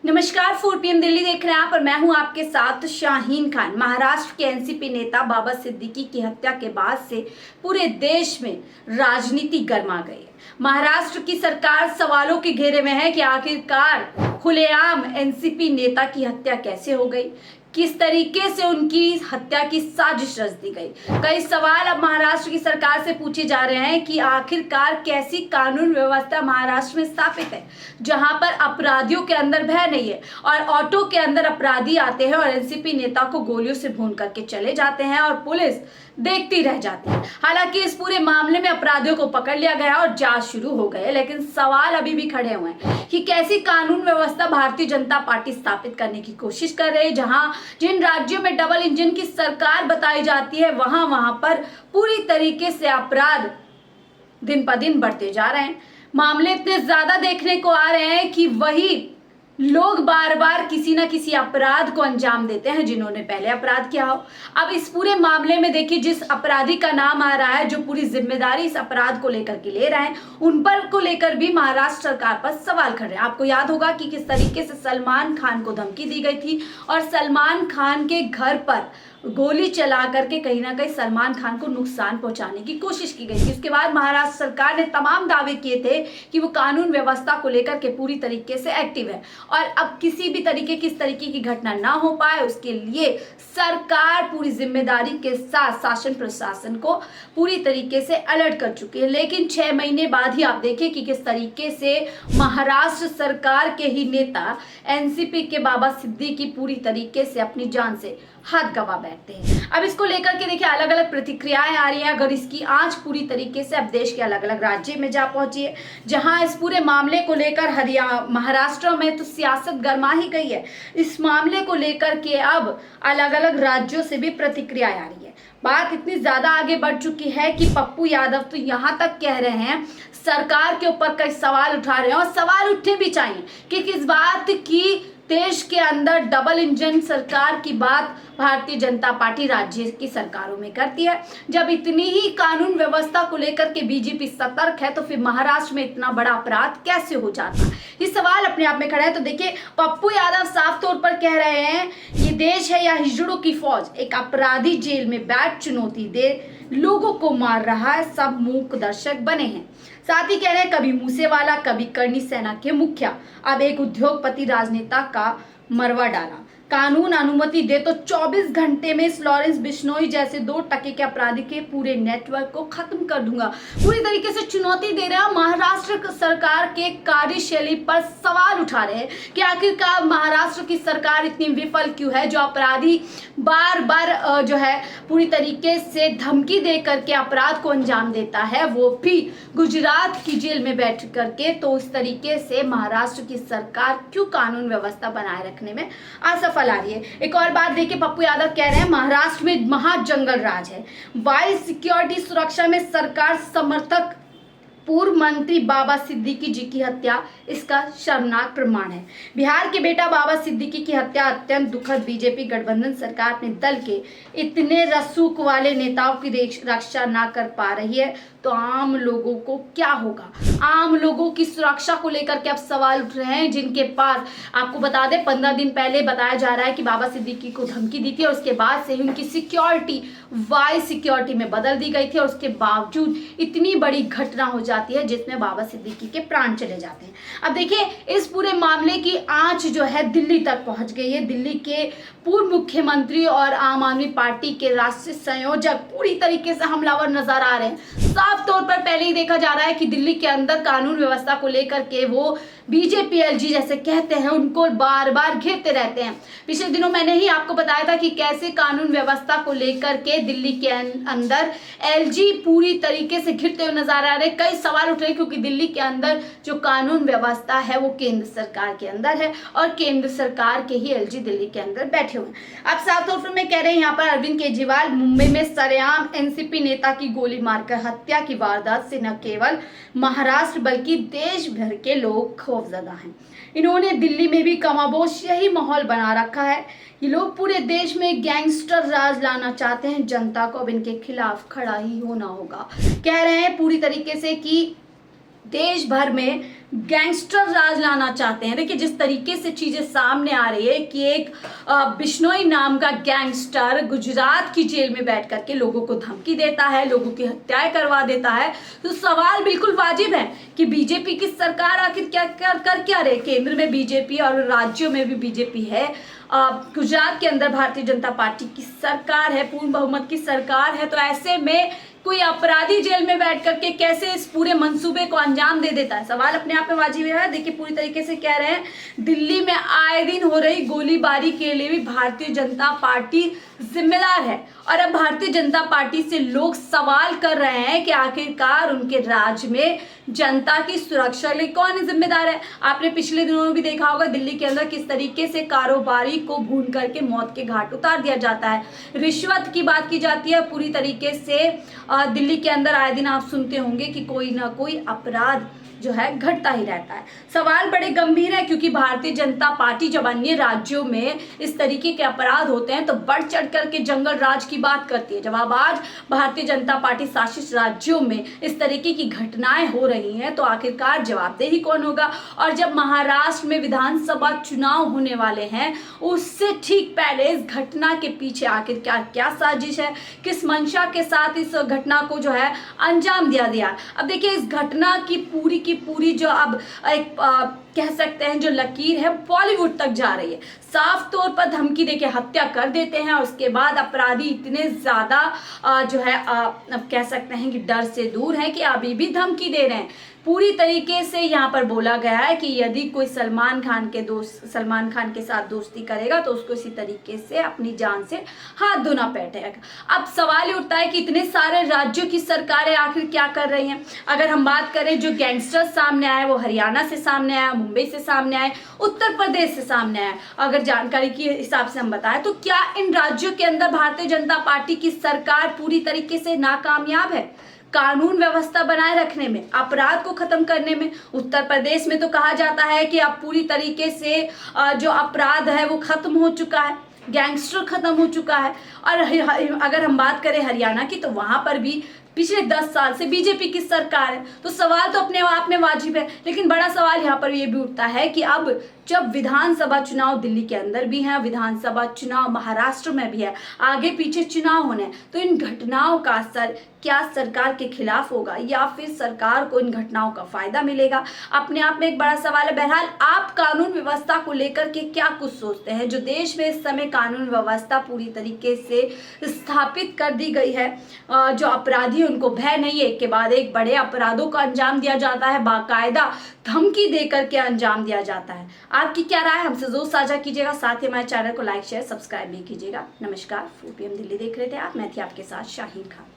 नमस्कार, 4 PM दिल्ली देख रहे हैं आप और मैं हूं आपके साथ शाहीन खान। महाराष्ट्र के एनसीपी नेता बाबा सिद्दीकी की हत्या के बाद से पूरे देश में राजनीति गर्मा गई है। महाराष्ट्र की सरकार सवालों के घेरे में है कि आखिरकार खुलेआम एनसीपी नेता की हत्या कैसे हो गई, किस तरीके से उनकी हत्या की साजिश रच दी गई। कई सवाल अब महाराष्ट्र की सरकार से पूछे जा रहे हैं कि आखिरकार कैसी कानून व्यवस्था महाराष्ट्र में स्थापित है जहां पर अपराधियों के अंदर भय नहीं है और ऑटो के अंदर अपराधी आते हैं और एनसीपी नेता को गोलियों से भून करके चले जाते हैं और पुलिस देखती रह जाती है। हालांकि इस पूरे मामले में अपराधियों को पकड़ लिया गया और जांच शुरू हो गई, लेकिन सवाल अभी भी खड़े हुए हैं कि कैसी कानून व्यवस्था भारतीय जनता पार्टी स्थापित करने की कोशिश कर रही है। जहां जिन राज्यों में डबल इंजन की सरकार बताई जाती है वहां पर पूरी तरीके से अपराध दिन पर दिन बढ़ते जा रहे हैं। मामले इतने ज्यादा देखने को आ रहे हैं कि वही लोग बार बार किसी ना किसी अपराध को अंजाम देते हैं जिन्होंने पहले अपराध किया हो। अब इस पूरे मामले में देखिए, जिस अपराधी का नाम आ रहा है, जो पूरी जिम्मेदारी इस अपराध को लेकर के ले रहे हैं, उन पर को लेकर भी महाराष्ट्र सरकार पर सवाल खड़े हैं। आपको याद होगा कि किस तरीके से सलमान खान को धमकी दी गई थी और सलमान खान के घर पर गोली चला करके कहीं ना कहीं सलमान खान को नुकसान पहुंचाने की कोशिश की गई थी। इसके बाद महाराष्ट्र सरकार ने तमाम दावे किए थे कि वो कानून व्यवस्था को लेकर के पूरी तरीके से एक्टिव है और अब किसी भी तरीके की इस तरीके की घटना ना हो पाए उसके लिए सरकार पूरी जिम्मेदारी के साथ शासन प्रशासन को पूरी तरीके से अलर्ट कर चुकी है। लेकिन 6 महीने बाद ही आप देखिए कि किस तरीके से महाराष्ट्र सरकार के ही नेता एनसीपी के बाबा सिद्दीकी पूरी तरीके से अपनी जान से हाथ गंवा बैठते हैं। अब इसको लेकर के देखिए अलग अलग प्रतिक्रियाएं आ रही हैं। अगर इसकी आंच पूरी तरीके से अब देश के अलग अलग राज्य में जा पहुंची है, जहां इस पूरे मामले को लेकर हरियाणा महाराष्ट्र में तो सियासत गर्मा ही गई है। इस मामले को लेकर के अब अलग अलग राज्यों से भी प्रतिक्रियाएं आ रही है। बात इतनी ज्यादा आगे बढ़ चुकी है कि पप्पू यादव तो यहाँ तक कह रहे हैं, सरकार के ऊपर कई सवाल उठा रहे हैं और सवाल उठने भी चाहिए कि किस बात की देश के अंदर डबल इंजन सरकार की बात भारतीय जनता पार्टी राज्य की सरकारों में करती है। जब इतनी ही कानून व्यवस्था को लेकर के बीजेपी सतर्क है तो फिर महाराष्ट्र में इतना बड़ा अपराध कैसे हो जाता है, ये सवाल अपने आप में खड़ा है। तो देखिए, पप्पू यादव साफ तौर पर कह रहे हैं ये देश है या हिजड़ों की फौज, एक अपराधी जेल में बैठ चुनौती दे लोगों को मार रहा है, सब मूक दर्शक बने हैं। साथ ही कह रहे हैं कभी मूसेवाला कभी करनी सेना के मुखिया, अब एक उद्योगपति राजनेता का मरवा डाला। कानून अनुमति दे तो 24 घंटे में इस लॉरेंस बिश्नोई जैसे 2 टके के अपराधी के पूरे नेटवर्क को खत्म कर दूंगा। पूरी तरीके से चुनौती दे रहे हैं। महाराष्ट्र सरकार के कार्यशैली पर सवाल उठा रहे हैं कि आखिरकार महाराष्ट्र की सरकार इतनी विफल क्यों है, जो अपराधी बार बार जो है पूरी तरीके से धमकी दे करके अपराध को अंजाम देता है, वो भी गुजरात की जेल में बैठ करके। तो इस तरीके से महाराष्ट्र की सरकार क्यों कानून व्यवस्था बनाए रखने में असफल आ रही है। एक और बात देखिए, पप्पू यादव कह रहे हैं महाराष्ट्र में महाजंगल राज है, वायु सिक्योरिटी सुरक्षा में सरकार समर्थक। पूर्व मंत्री बाबा सिद्दीकी जी की हत्या इसका शर्मनाक प्रमाण है। बिहार के बेटा बाबा सिद्दीकी की हत्या अत्यंत दुखद। बीजेपी गठबंधन सरकार अपने दल के इतने रसूख वाले नेताओं की रक्षा ना कर पा रही है तो आम लोगों को क्या होगा। आम लोगों की सुरक्षा को लेकर के अब सवाल उठ रहे हैं, जिनके पास आपको बता दें 15 दिन पहले बताया जा रहा है कि बाबा सिद्दीकी को धमकी दी थी और उसके बाद से ही उनकी सिक्योरिटी वाई सिक्योरिटी में बदल दी गई थी और उसके बावजूद इतनी बड़ी घटना हो जाती है जिसमें बाबा सिद्दीकी के प्राण चले जाते हैं। अब देखिए, इस पूरे मामले की आंच जो है दिल्ली तक पहुंच गई है। दिल्ली के पूर्व मुख्यमंत्री और आम आदमी पार्टी के राष्ट्रीय संयोजक पूरी तरीके से हमलावर नजर आ रहे हैं। साफ तौर पर पहले ही देखा जा रहा है कि दिल्ली के अंदर कानून व्यवस्था को लेकर के वो बीजेपी एलजी जैसे कहते हैं उनको बार बार घेरते रहते हैं। पिछले दिनों मैंने ही आपको बताया था कि कैसे कानून व्यवस्था को लेकर के दिल्ली के अंदर एलजी पूरी तरीके से घिरते हुए नजर आ रहे। कई सवाल उठ रहे क्योंकि दिल्ली के अंदर जो कानून व्यवस्था है वो केंद्र सरकार के अंदर है और केंद्र सरकार के ही एलजी दिल्ली के अंदर बैठे हुए हैं। अब साफ तौर पर मैं कह रहे हैं यहाँ पर अरविंद केजरीवाल मुंबई में सरेआम एनसीपी नेता की गोली मारकर हत्या की वारदात से न केवल महाराष्ट्र बल्कि देश भर के लोग खौफजदा हैं। इन्होंने दिल्ली में भी कमाबोश यही माहौल बना रखा है। ये लोग पूरे देश में गैंगस्टर राज लाना चाहते हैं। जनता को अब इनके खिलाफ खड़ा ही होना होगा। कह रहे हैं पूरी तरीके से कि देश भर में गैंगस्टर राज लाना चाहते हैं। देखिए जिस तरीके से चीजें सामने आ रही है कि एक बिश्नोई नाम का गैंगस्टर गुजरात की जेल में बैठ करके लोगों को धमकी देता है, लोगों की हत्याएं करवा देता है, तो सवाल बिल्कुल वाजिब है कि बीजेपी की सरकार आखिर क्या कर क्या रहे। केंद्र में बीजेपी और राज्यों में भी बीजेपी है, गुजरात के अंदर भारतीय जनता पार्टी की सरकार है, पूर्ण बहुमत की सरकार है। तो ऐसे में कोई अपराधी जेल में बैठ करके कैसे इस पूरे मंसूबे को अंजाम दे देता है, सवाल अपने आप में वाजिब है। देखिए पूरी तरीके से कह रहे हैं दिल्ली में आए दिन हो रही गोलीबारी के लिए भी भारतीय जनता पार्टी जिम्मेदार है। और अब भारतीय जनता पार्टी से लोग सवाल कर रहे हैं कि आखिरकार उनके राज्य में जनता की सुरक्षा लिए कौन जिम्मेदार है। आपने पिछले दिनों में भी देखा होगा दिल्ली के अंदर किस तरीके से कारोबारी को भून करके मौत के घाट उतार दिया जाता है, रिश्वत की बात की जाती है। पूरी तरीके से दिल्ली के अंदर आए दिन आप सुनते होंगे कि कोई ना कोई अपराध जो है घटता ही रहता है। सवाल बड़े गंभीर है क्योंकि भारतीय जनता पार्टी जब अन्य राज्यों में इस तरीके के अपराध होते हैं तो बढ़ चढ़ करके जंगल राज की बात करती है। जब अब आज भारतीय जनता पार्टी शासित राज्यों में इस तरीके की घटनाएं हो रही हैं तो आखिरकार जवाबदेही कौन होगा। और जब महाराष्ट्र में विधानसभा चुनाव होने वाले हैं उससे ठीक पहले इस घटना के पीछे आखिर क्या साजिश है, किस मंशा के साथ इस घटना को जो है अंजाम दिया गया। अब देखिए इस घटना की पूरी जो अब एक कह सकते हैं जो लकीर है बॉलीवुड तक जा रही है। साफ तौर पर धमकी देके हत्या कर देते हैं और उसके बाद अपराधी इतने ज्यादा जो है अब कह सकते हैं कि डर से दूर है कि अभी भी धमकी दे रहे हैं। पूरी तरीके से यहाँ पर बोला गया है कि यदि कोई सलमान खान के साथ दोस्ती करेगा तो उसको इसी तरीके से अपनी जान से हाथ धोना पड़ेगा। अब सवाल ये उठता है कि इतने सारे राज्यों की सरकारें आखिर क्या कर रही हैं। अगर हम बात करें जो गैंगस्टर सामने आए वो हरियाणा से सामने आया, मुंबई से सामने आए, उत्तर प्रदेश से सामने आए। अगर जानकारी के हिसाब से हम बताएं तो क्या इन राज्यों के अंदर भारतीय जनता पार्टी की सरकार पूरी तरीके से नाकामयाब है कानून व्यवस्था बनाए रखने में, अपराध को खत्म करने में। उत्तर प्रदेश में तो कहा जाता है कि अब पूरी तरीके से जो अपराध है वो खत्म हो चुका है, गैंगस्टर खत्म हो चुका है। और अगर हम बात करें हरियाणा की तो वहां पर भी पिछले 10 साल से बीजेपी की सरकार है। तो सवाल तो अपने आप में वाजिब है, लेकिन बड़ा सवाल यहाँ पर ये भी उठता है कि अब जब विधानसभा चुनाव दिल्ली के अंदर भी है, विधानसभा चुनाव महाराष्ट्र में भी है, आगे पीछे चुनाव होने हैं, तो इन घटनाओं का असर क्या सरकार के खिलाफ होगा या फिर सरकार को इन घटनाओं का फायदा मिलेगा, अपने आप में एक बड़ा सवाल है। बहरहाल आप कानून व्यवस्था को लेकर के क्या कुछ सोचते हैं। जो देश में इस समय कानून व्यवस्था पूरी तरीके से स्थापित कर दी गई है, जो अपराधी उनको भय नहीं है, एक के बाद एक बड़े अपराधों को अंजाम दिया जाता है, बाकायदा धमकी देकर के अंजाम दिया जाता है। आपकी क्या राय, हमसे जरूर साझा कीजिएगा। साथ ही हमारे चैनल को लाइक शेयर सब्सक्राइब भी कीजिएगा। नमस्कार, 4 PM दिल्ली देख रहे थे आप, मैं थी आपके साथ शाहीन खान।